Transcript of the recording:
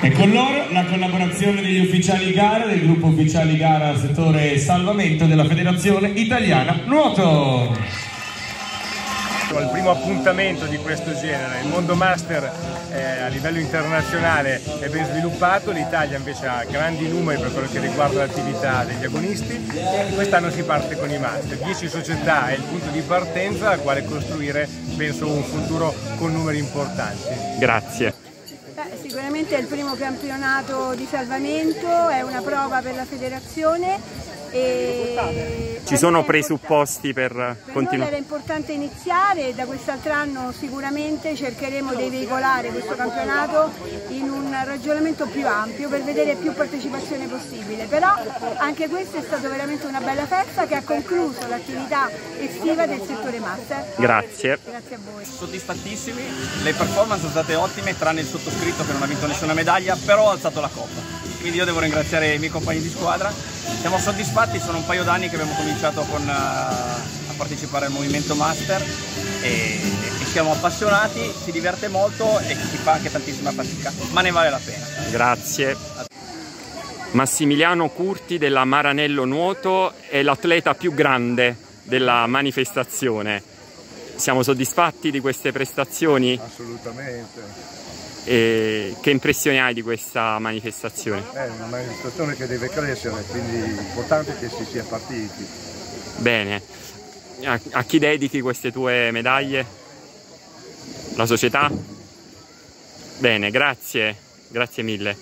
E con loro la collaborazione degli ufficiali gara, del gruppo ufficiali gara settore salvamento della Federazione Italiana Nuoto. Il primo appuntamento di questo genere, il mondo master a livello internazionale è ben sviluppato, l'Italia invece ha grandi numeri per quello che riguarda l'attività degli agonisti e quest'anno si parte con i master. 10 società è il punto di partenza al quale costruire, penso, un futuro con numeri importanti. Grazie. Sicuramente è il primo campionato di salvamento, è una prova per la federazione e ci sono presupposti per continuare. Noi era importante iniziare e da quest'altro anno sicuramente cercheremo di veicolare questo campionato in un ragionamento più ampio per vedere più partecipazione possibile, però anche questa è stata veramente una bella festa che ha concluso l'attività estiva del settore master. Grazie. Grazie a voi. Soddisfattissimi, le performance sono state ottime tranne il sottoscritto che non ha vinto nessuna medaglia, però ha alzato la coppa. Quindi io devo ringraziare i miei compagni di squadra, siamo soddisfatti, sono un paio d'anni che abbiamo cominciato a partecipare al movimento master e siamo appassionati, si diverte molto e si fa anche tantissima fatica, ma ne vale la pena. Grazie. Massimiliano Curti della Maranello Nuoto è l'atleta più grande della manifestazione. Siamo soddisfatti di queste prestazioni? Assolutamente. E che impressioni hai di questa manifestazione? È una manifestazione che deve crescere, quindi l'importante è che si sia partiti. Bene, a chi dedichi queste tue medaglie? La società? Bene, grazie, grazie mille.